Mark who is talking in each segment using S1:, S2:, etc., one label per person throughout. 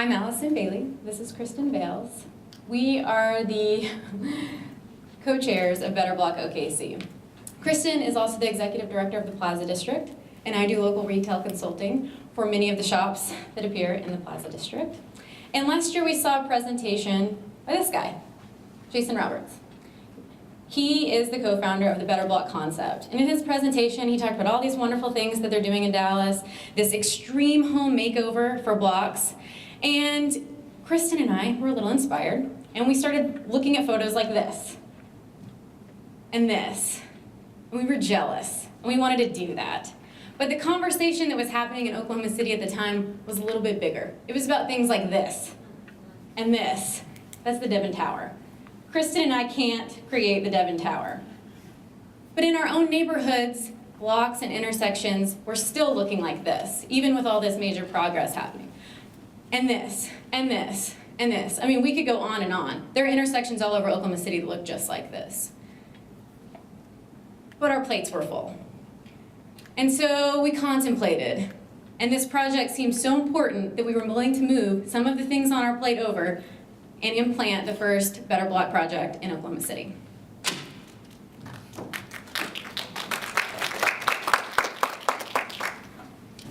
S1: I'm Allison Bailey. This is Kristen Vails. We are the co-chairs of Better Block OKC. Kristen is also the executive director of the Plaza District, and I do local retail consulting for many of the shops that appear in the Plaza District. And last year we saw a presentation by this guy, Jason Roberts. He is the co-founder of the Better Block concept. And in his presentation, he talked about all these wonderful things that they're doing in Dallas, this extreme home makeover for blocks. And Kristen and I were a little inspired, and we started looking at photos like this, and this. And we were jealous, and we wanted to do that. But the conversation that was happening in Oklahoma City at the time was a little bit bigger. It was about things like this, and this. That's the Devon Tower. Kristen and I can't create the Devon Tower. But in our own neighborhoods, blocks and intersections, we're still looking like this, even with all this major progress happening. And this, and this, and this. I mean, we could go on and on. There are intersections all over Oklahoma City that look just like this. But our plates were full. And so we contemplated, and this project seemed so important that we were willing to move some of the things on our plate over and implant the first Better Block project in Oklahoma City.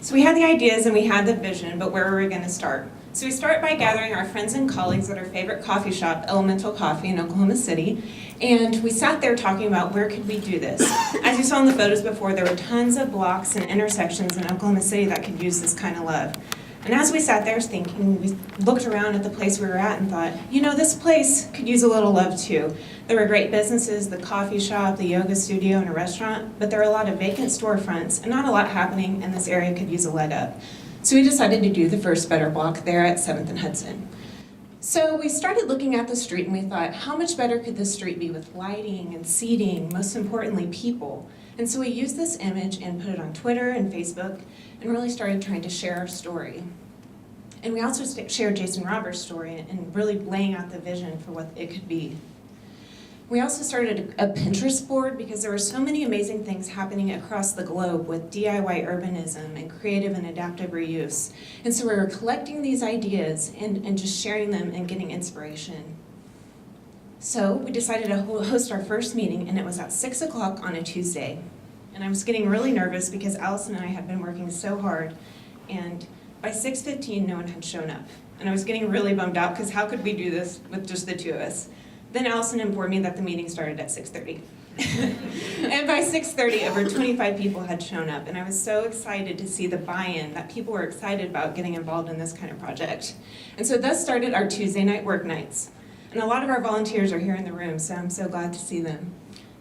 S2: So we had the ideas and we had the vision, but where were we going to start? So we start by gathering our friends and colleagues at our favorite coffee shop, Elemental Coffee in Oklahoma City, and we sat there talking about where could we do this. As you saw in the photos before, there were tons of blocks and intersections in Oklahoma City that could use this kind of love. And as we sat there thinking, we looked around at the place we were at and thought, you know, this place could use a little love too. There were great businesses, the coffee shop, the yoga studio, and a restaurant, but there were a lot of vacant storefronts and not a lot happening, and this area could use a leg up. So we decided to do the first Better Block there at 7th and Hudson. So we started looking at the street and we thought, how much better could this street be with lighting and seating, most importantly, people? And so we used this image and put it on Twitter and Facebook and really started trying to share our story. And we also shared Jason Roberts' story and really laying out the vision for what it could be. We also started a Pinterest board because there were so many amazing things happening across the globe with DIY urbanism and creative and adaptive reuse. And so we were collecting these ideas and just sharing them and getting inspiration. So we decided to host our first meeting, and it was at 6 o'clock on a Tuesday. And I was getting really nervous because Allison and I had been working so hard, and by 6:15 no one had shown up. And I was getting really bummed out because how could we do this with just the two of us? Then Allison informed me that the meeting started at 6:30. And by 6:30 over 25 people had shown up, and I was so excited to see the buy-in, that people were excited about getting involved in this kind of project. And so thus started our Tuesday night work nights. And a lot of our volunteers are here in the room, so I'm so glad to see them.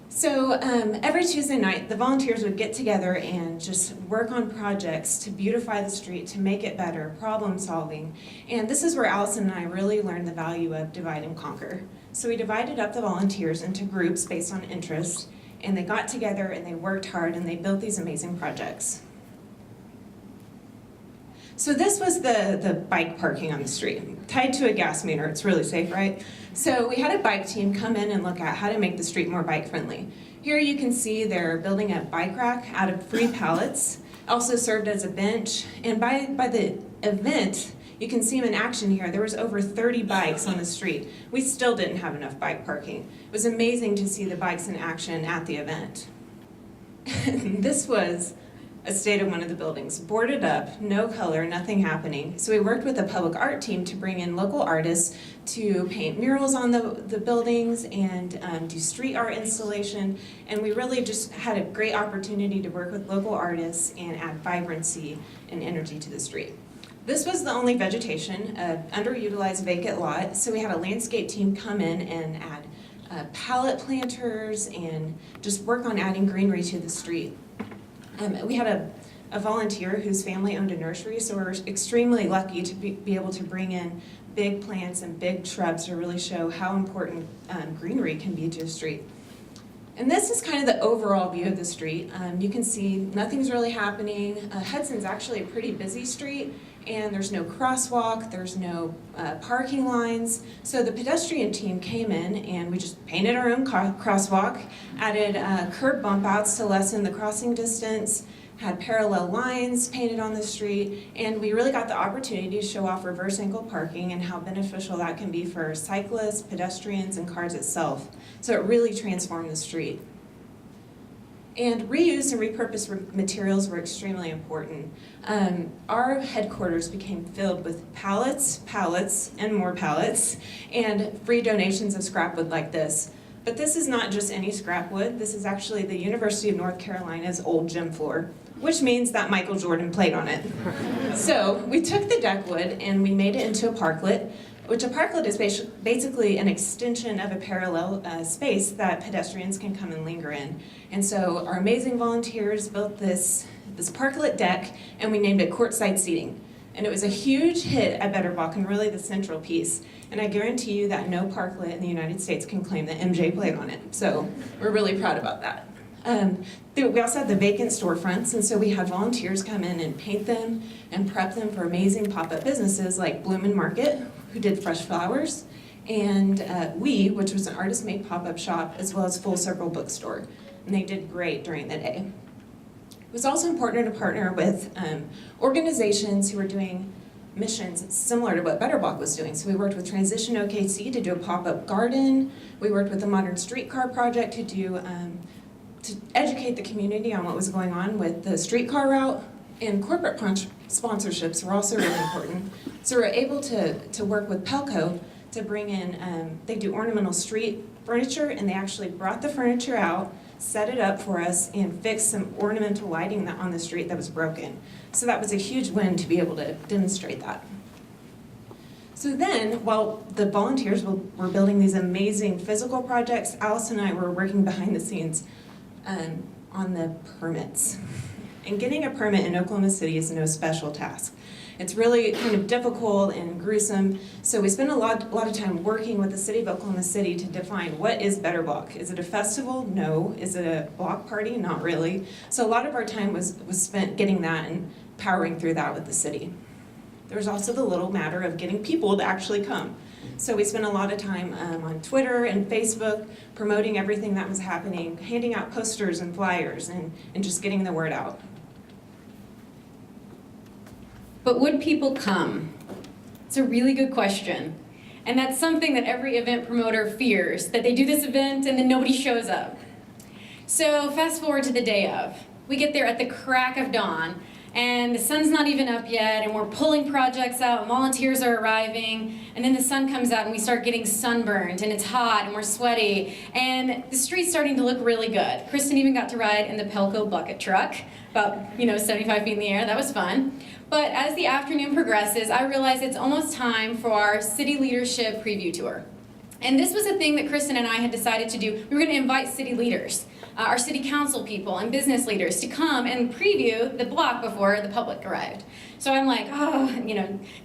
S2: So every Tuesday night, the volunteers would get together and just work on projects to beautify the street, to make it better, problem solving. And this is where Allison and I really learned the value of divide and conquer. So we divided up the volunteers into groups based on interest, and they got together and they worked hard and they built these amazing projects. So this was the bike parking on the street, tied to a gas meter. It's really safe, right? So we had a bike team come in and look at how to make the street more bike friendly. Here you can see they're building a bike rack out of free pallets, also served as a bench, and by the event, you can see them in action here. There was over 30 bikes on the street. We still didn't have enough bike parking. It was amazing to see the bikes in action at the event. This was a state of one of the buildings, boarded up, no color, nothing happening. So we worked with a public art team to bring in local artists to paint murals on the buildings and do street art installation. And we really just had a great opportunity to work with local artists and add vibrancy and energy to the street. This was the only vegetation, underutilized vacant lot. So we had a landscape team come in and add pallet planters and just work on adding greenery to the street. We had a volunteer whose family owned a nursery, so we're extremely lucky to be able to bring in big plants and big shrubs to really show how important greenery can be to a street. And this is kind of the overall view of the street. You can see nothing's really happening. Hudson's actually a pretty busy street, and there's no crosswalk, there's no parking lines. So the pedestrian team came in and we just painted our own crosswalk, added curb bump outs to lessen the crossing distance, had parallel lines painted on the street, and we really got the opportunity to show off reverse angle parking and how beneficial that can be for cyclists, pedestrians, and cars itself. So it really transformed the street. And reuse and repurposed materials were extremely important. Our headquarters became filled with pallets, and more pallets, and free donations of scrap wood like this. But this is not just any scrap wood. This is actually the University of North Carolina's old gym floor, which means that Michael Jordan played on it. So we took the deck wood and we made it into a parklet, which a parklet is basically an extension of a parallel space that pedestrians can come and linger in. And so our amazing volunteers built this parklet deck, and we named it courtside seating. And it was a huge hit at Better Block and really the central piece. And I guarantee you that no parklet in the United States can claim that MJ played on it. So we're really proud about that. We also had the vacant storefronts, and so we had volunteers come in and paint them and prep them for amazing pop-up businesses like Bloom and Market, who did fresh flowers, and which was an artist-made pop-up shop, as well as Full Circle Bookstore. And they did great during the day. It was also important to partner with organizations who were doing missions similar to what Better Block was doing. So we worked with Transition OKC to do a pop-up garden. We worked with the Modern Streetcar Project to educate the community on what was going on with the streetcar route. And corporate sponsorships were also really important. So we were able to work with Pelco to bring in, they do ornamental street furniture, and they actually brought the furniture out, set it up for us, and fixed some ornamental lighting on the street that was broken. So that was a huge win to be able to demonstrate that. So then, while the volunteers were building these amazing physical projects, Allison and I were working behind the scenes on the permits. And getting a permit in Oklahoma City is no special task. It's really kind of difficult and gruesome, so we spent a lot of time working with the city of Oklahoma City to define what is Better Block. Is it a festival? No. Is it a block party? Not really. So a lot of our time was spent getting that and powering through that with the city. There was also the little matter of getting people to actually come. So we spent a lot of time on Twitter and Facebook promoting everything that was happening, handing out posters and flyers, and just getting the word out.
S1: But would people come? It's a really good question. And that's something that every event promoter fears, that they do this event and then nobody shows up. So fast forward to the day of. We get there at the crack of dawn, and the sun's not even up yet, and we're pulling projects out, and volunteers are arriving, and then the sun comes out and we start getting sunburned, and it's hot and we're sweaty, and the street's starting to look really good. Kristen even got to ride in the Pelco bucket truck, about 75 feet in the air. That was fun. But as the afternoon progresses, I realize it's almost time for our city leadership preview tour. And this was a thing that Kristen and I had decided to do. We were going to invite city leaders, our city council people and business leaders, to come and preview the block before the public arrived. So I'm like,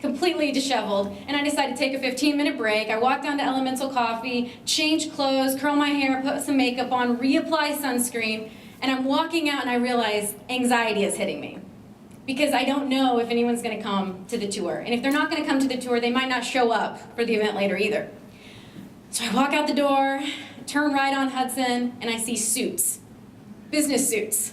S1: completely disheveled, and I decided to take a 15-minute break. I walked down to Elemental Coffee, change clothes, curl my hair, put some makeup on, reapply sunscreen, and I'm walking out and I realize anxiety is hitting me. Because I don't know if anyone's going to come to the tour. And if they're not going to come to the tour, they might not show up for the event later either. So I walk out the door, turn right on Hudson, and I see suits, business suits.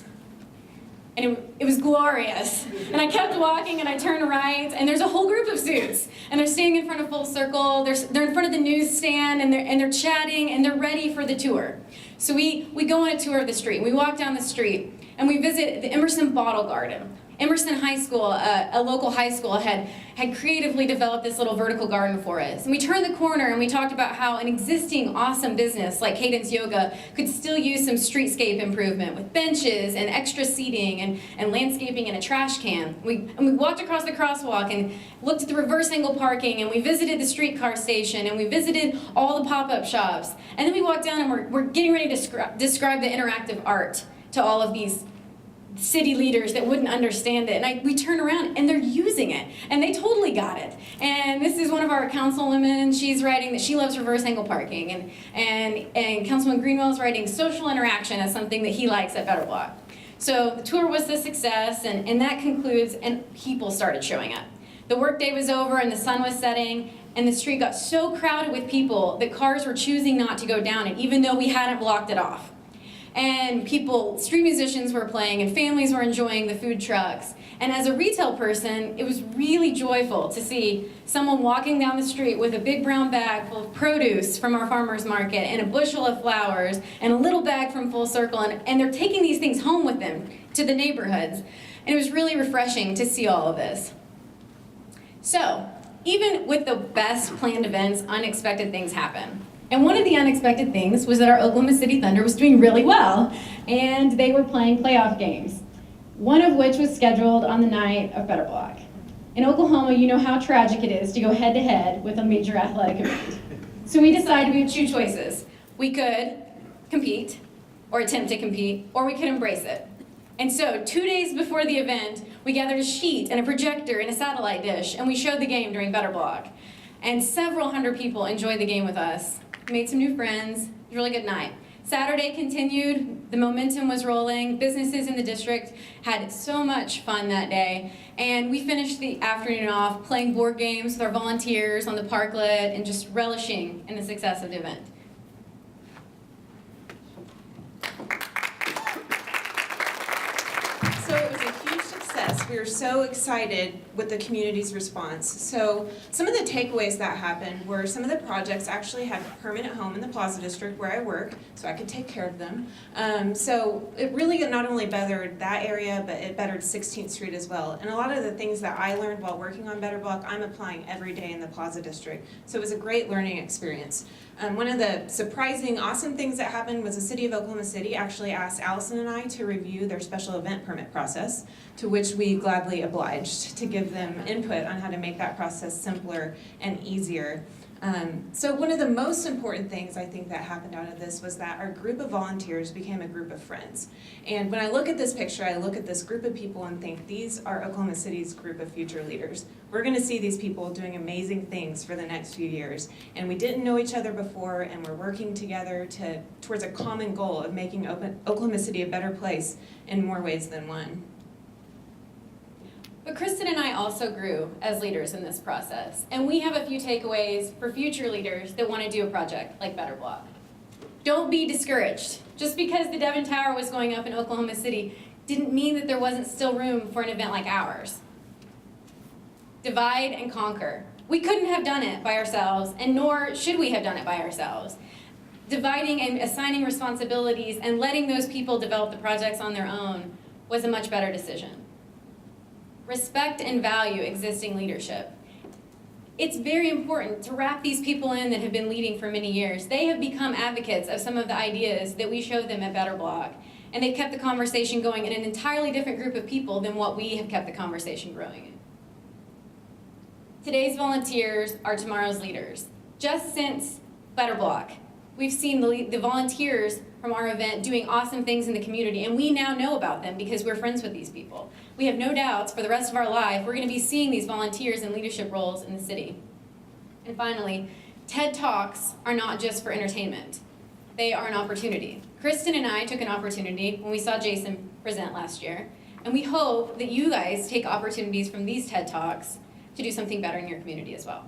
S1: And it was glorious. And I kept walking and I turned right, and there's a whole group of suits. And they're standing in front of Full Circle, they're in front of the newsstand, and they're chatting, and they're ready for the tour. So we go on a tour of the street. We walk down the street, and we visit the Emerson Bottle Garden. Emerson High School, a local high school, had creatively developed this little vertical garden for us. And we turned the corner and we talked about how an existing awesome business like Cadence Yoga could still use some streetscape improvement with benches and extra seating and landscaping and a trash can. We walked across the crosswalk and looked at the reverse angle parking, and we visited the streetcar station, and we visited all the pop-up shops. And then we walked down and we're getting ready to describe the interactive art to all of these city leaders that wouldn't understand it. And we turn around and they're using it, and they totally got it. And this is one of our councilwomen. She's writing that she loves reverse angle parking, and Councilman Greenwell's writing social interaction as something that he likes at Better Block. So the tour was a success, and that concludes, and people started showing up. The workday was over and the sun was setting, and the street got so crowded with people that cars were choosing not to go down it, even though we hadn't blocked it off. And street musicians were playing, and families were enjoying the food trucks. And as a retail person, it was really joyful to see someone walking down the street with a big brown bag full of produce from our farmer's market, and a bushel of flowers, and a little bag from Full Circle, and they're taking these things home with them to the neighborhoods. And it was really refreshing to see all of this. So, even with the best planned events, unexpected things happen. And one of the unexpected things was that our Oklahoma City Thunder was doing really well, and they were playing playoff games, one of which was scheduled on the night of Better Block. In Oklahoma, you know how tragic it is to go head-to-head with a major athletic event. So we decided we had two choices. We could compete, or attempt to compete, or we could embrace it. And so 2 days before the event, we gathered a sheet and a projector and a satellite dish, and we showed the game during Better Block. And several hundred people enjoyed the game with us. We made some new friends. It was a really good night. Saturday continued, the momentum was rolling, businesses in the district had so much fun that day, and we finished the afternoon off playing board games with our volunteers on the parklet and just relishing in the success of the event.
S2: So it was a huge success. We were so excited with the community's response. So some of the takeaways that happened were some of the projects actually had a permanent home in the Plaza District where I work, so I could take care of them. So it really not only bettered that area, but it bettered 16th Street as well. And a lot of the things that I learned while working on Better Block, I'm applying every day in the Plaza District. So it was a great learning experience. One of the surprising, awesome things that happened was the City of Oklahoma City actually asked Allison and I to review their special event permit process, to which we gladly obliged to give them input on how to make that process simpler and easier. So one of the most important things I think that happened out of this was that our group of volunteers became a group of friends. And when I look at this picture, I look at this group of people and think, these are Oklahoma City's group of future leaders. We're going to see these people doing amazing things for the next few years. And we didn't know each other before, and we're working together towards a common goal of making Oklahoma City a better place in more ways than one.
S1: But Kristen and I also grew as leaders in this process, and we have a few takeaways for future leaders that want to do a project like Better Block. Don't be discouraged. Just because the Devon Tower was going up in Oklahoma City didn't mean that there wasn't still room for an event like ours. Divide and conquer. We couldn't have done it by ourselves, and nor should we have done it by ourselves. Dividing and assigning responsibilities and letting those people develop the projects on their own was a much better decision. Respect and value existing leadership. It's very important to wrap these people in that have been leading for many years. They have become advocates of some of the ideas that we showed them at Better Block, and they've kept the conversation going in an entirely different group of people than what we have kept the conversation growing in. Today's volunteers are tomorrow's leaders. Just since Better Block, we've seen the volunteers from our event doing awesome things in the community, and we now know about them because we're friends with these people. We have no doubts for the rest of our life we're going to be seeing these volunteers in leadership roles in the city. And finally, TED Talks are not just for entertainment. They are an opportunity. Kristen and I took an opportunity when we saw Jason present last year, and we hope that you guys take opportunities from these TED Talks to do something better in your community as well.